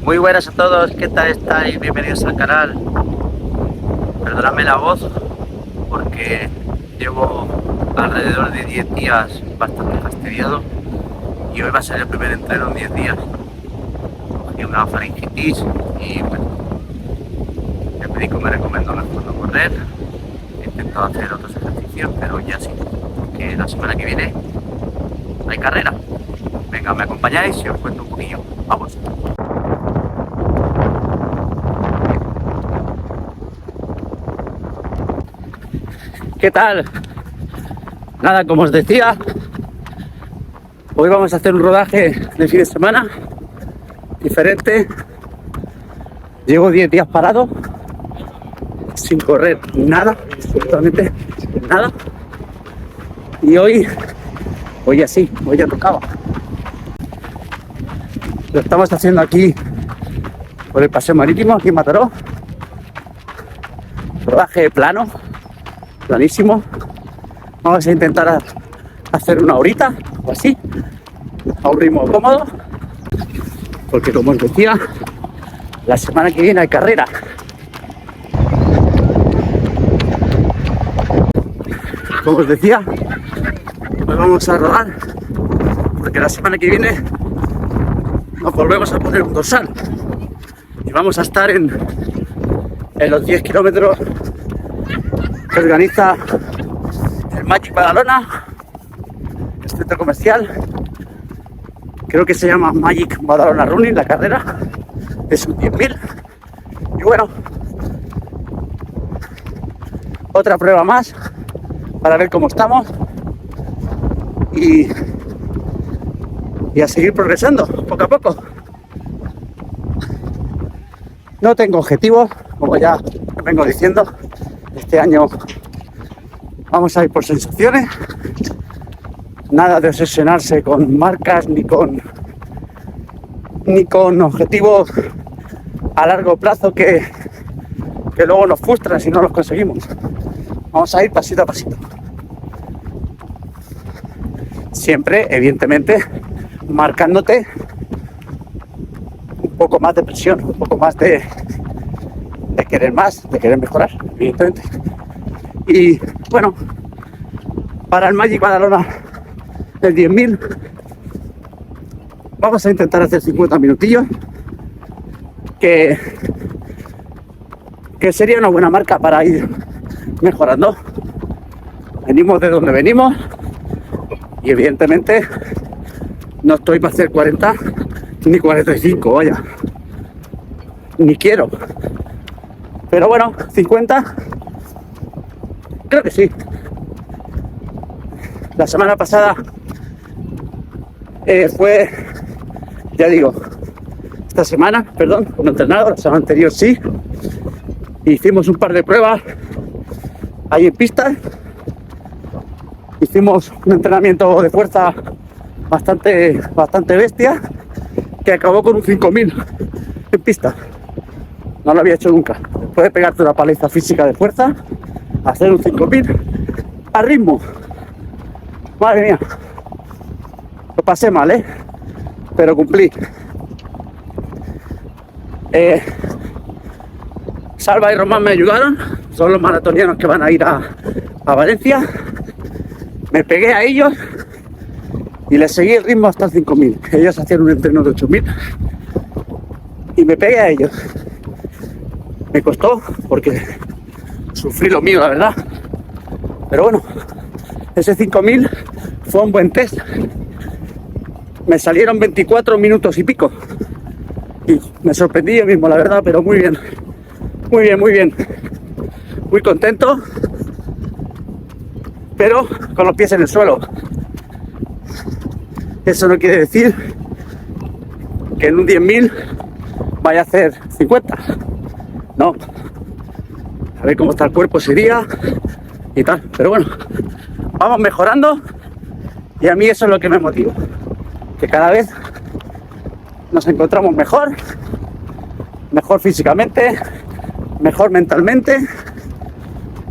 Muy buenas a todos, ¿qué tal estáis? Bienvenidos al canal. Perdonadme la voz porque llevo alrededor de 10 días bastante fastidiado y hoy va a ser el primer entreno en 10 días. Cogí una faringitis y bueno, el médico me recomendó mejor no correr. He intentado hacer otros ejercicios, pero ya sí, porque la semana que viene hay carrera. Venga, me acompañáis y os cuento un poquillo. Vamos. ¿Qué tal? Nada, como os decía, hoy vamos a hacer un rodaje de fin de semana diferente. Llevo 10 días parado, sin correr nada, absolutamente nada. Y hoy así, hoy ya tocaba. Lo estamos haciendo aquí por el paseo marítimo, aquí en Mataró. Rodaje plano. Planísimo. Vamos a intentar hacer una horita o así, a un ritmo cómodo, porque como os decía, la semana que viene hay carrera. Como os decía, hoy vamos a rodar, porque la semana que viene nos volvemos a poner un dorsal y vamos a estar en los 10 kilómetros que organiza el Magic Badalona, el centro comercial. Creo que se llama Magic Badalona Running, la carrera es un 10.000. Y bueno, otra prueba más para ver cómo estamos y a seguir progresando poco a poco. No tengo objetivos, como ya vengo diciendo. Este año vamos a ir por sensaciones, nada de obsesionarse con marcas ni con objetivos a largo plazo que luego nos frustran si no los conseguimos. Vamos a ir pasito a pasito. Siempre, evidentemente, marcándote un poco más de presión, un poco más de querer más, de querer mejorar, evidentemente. Y bueno, para el Magic Badalona del 10.000 vamos a intentar hacer 50 minutillos, que sería una buena marca para ir mejorando. Venimos de donde venimos y evidentemente no estoy para hacer 40 ni 45, vaya, ni quiero. Pero bueno, 50, creo que sí. La semana pasada fue, ya digo, esta semana, perdón, no he entrenado, la semana anterior sí. Hicimos un par de pruebas ahí en pista. Hicimos un entrenamiento de fuerza bastante bestia, que acabó con un 5000 en pista. No lo había hecho nunca. Después de pegarte una paliza física de fuerza, hacer un 5000 a ritmo. Madre mía. Lo pasé mal, pero cumplí. Salva y Román me ayudaron. Son los maratonianos que van a ir a Valencia. Me pegué a ellos y les seguí el ritmo hasta el 5000. Ellos hacían un entreno de 8000 y me pegué a ellos. Me costó porque sufrí lo mío, la verdad. Pero bueno, ese 5000 fue un buen test. Me salieron 24 minutos y pico. Y me sorprendí yo mismo, la verdad, pero muy bien. Muy bien, muy bien. Muy contento, pero con los pies en el suelo. Eso no quiere decir que en un 10.000 vaya a hacer 50. No. A ver cómo está el cuerpo ese día y tal. Pero bueno, vamos mejorando y a mí eso es lo que me motiva, que cada vez nos encontramos mejor físicamente, mejor mentalmente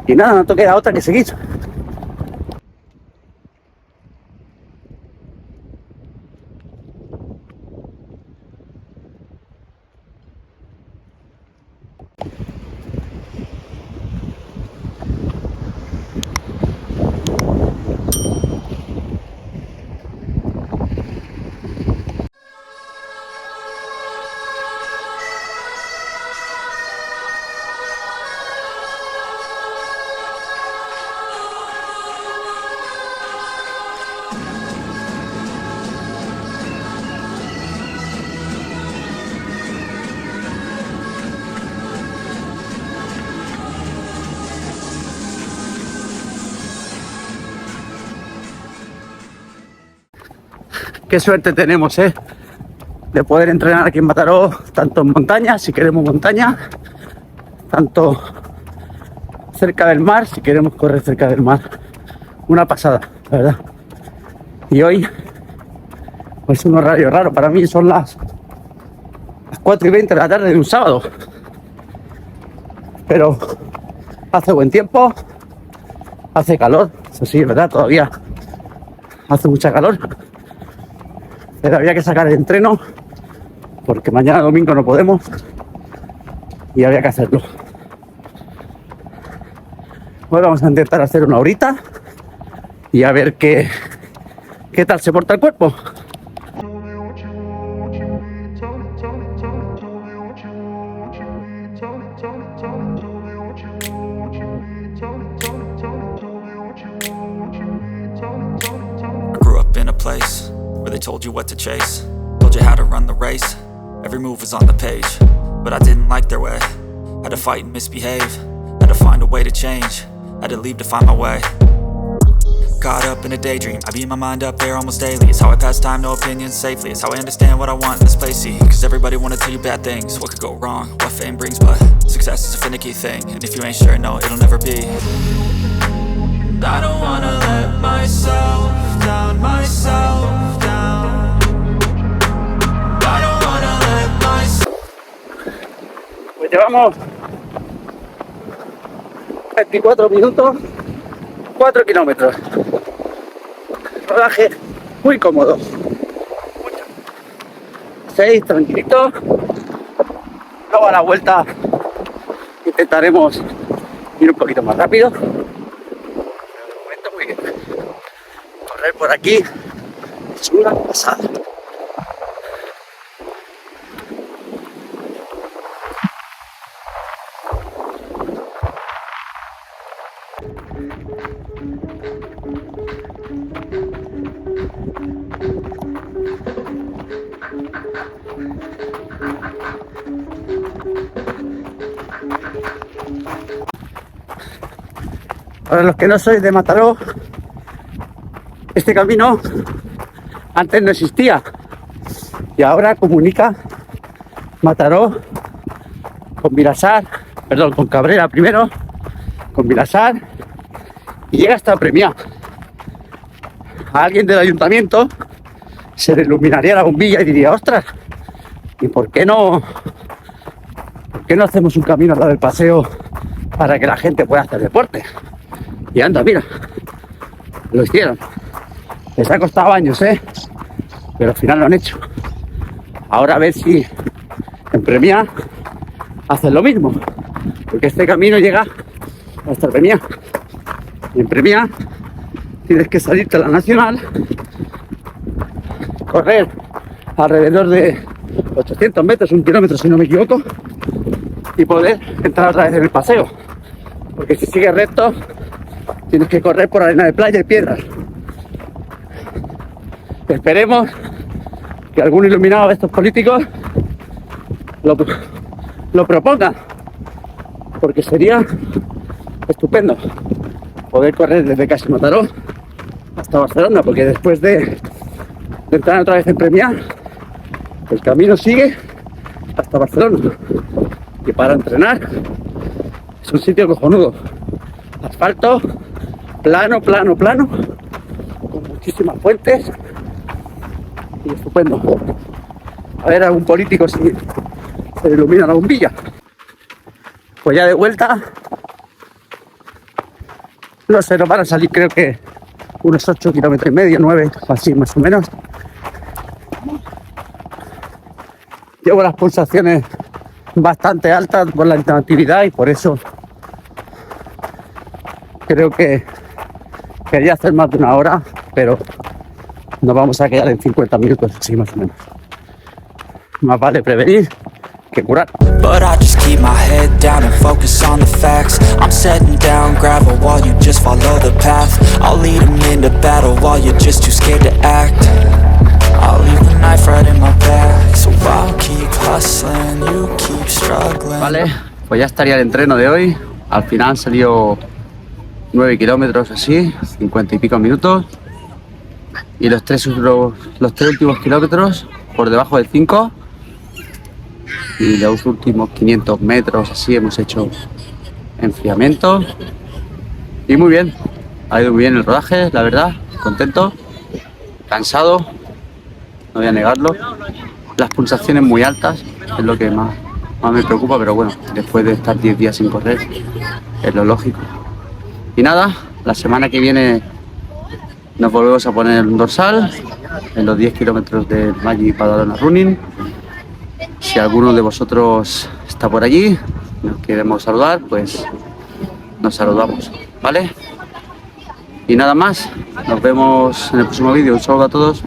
y nada, no te queda otra que seguir. Qué suerte tenemos, de poder entrenar aquí en Mataró, tanto en montaña, si queremos montaña, tanto cerca del mar, si queremos correr cerca del mar. Una pasada, la verdad. Y hoy, pues un horario raro, para mí son las 4:20 de la tarde de un sábado. Pero hace buen tiempo, hace calor, eso sí, es verdad, todavía hace mucha calor. Pero había que sacar el entreno porque mañana domingo no podemos y había que hacerlo. Hoy vamos a intentar hacer una horita y a ver qué tal se porta el cuerpo. They told you what to chase, told you how to run the race. Every move was on the page, but I didn't like their way. Had to fight and misbehave, had to find a way to change, had to leave to find my way. Caught up in a daydream, I beat my mind up there almost daily. It's how I pass time, no opinions safely. It's how I understand what I want in this place, see. Cause everybody wanna tell you bad things, what could go wrong, what fame brings. But success is a finicky thing, and if you ain't sure, no, it'll never be. I don't wanna let myself down, myself down. I don't wanna let myself. Pues llevamos 24 minutos, 4 kilómetros. Rodaje muy cómodo. 6 tranquilitos. Luego a la vuelta intentaremos ir un poquito más rápido. Muy bien. Correr por aquí es una pasada. Para los que no sois de Mataró, este camino antes no existía y ahora comunica Mataró con Vilassar, perdón, con Cabrera primero, con Vilassar y llega hasta Premià. A alguien del ayuntamiento se le iluminaría la bombilla y diría, ostras, ¿y por qué no hacemos un camino al lado del paseo para que la gente pueda hacer deporte? Y anda, mira, lo hicieron. Les ha costado años, pero al final lo han hecho. Ahora a ver si en Premià hacen lo mismo, porque este camino llega hasta Premià. Y en Premià tienes que salirte a la Nacional, correr alrededor de 800 metros, 1 kilómetro si no me equivoco, y poder entrar otra vez en el paseo. Porque si sigues recto, tienes que correr por arena de playa y piedras. Esperemos que algún iluminado de estos políticos lo proponga, porque sería estupendo poder correr desde casi Mataró hasta Barcelona, porque después de entrar otra vez en Premià, el camino sigue hasta Barcelona. Y para entrenar es un sitio cojonudo. Asfalto, plano, plano, plano, con muchísimas fuentes y estupendo. A ver algún político si se ilumina la bombilla. Pues ya de vuelta, no sé, nos van a salir creo que unos 8 kilómetros y medio, 9, así más o menos. Llevo las pulsaciones bastante altas por la actividad y por eso creo que quería hacer más de una hora, pero nos vamos a quedar en 50 minutos, así más o menos. Más vale prevenir que curar. But I just keep my head down and focus on the facts. I'm setting down gravel while you just follow the path. I'll lead them into battle while you're just too scared to act. I'll leave the knife right in my back. So I'll keep hustling, you keep struggling. Vale, pues ya estaría el entreno de hoy. Al final salió 9 kilómetros así, 50 y pico minutos. Y los tres últimos kilómetros por debajo de 5. Y los últimos 500 metros así hemos hecho enfriamiento. Y muy bien, ha ido muy bien el rodaje, la verdad, contento, cansado, no voy a negarlo. Las pulsaciones muy altas es lo que más me preocupa, pero bueno, después de estar 10 días sin correr es lo lógico. Y nada, la semana que viene nos volvemos a poner un dorsal en los 10 kilómetros del Magic Badalona Running. Si alguno de vosotros está por allí, nos queremos saludar, pues nos saludamos, ¿vale? Y nada más, nos vemos en el próximo vídeo. Un saludo a todos.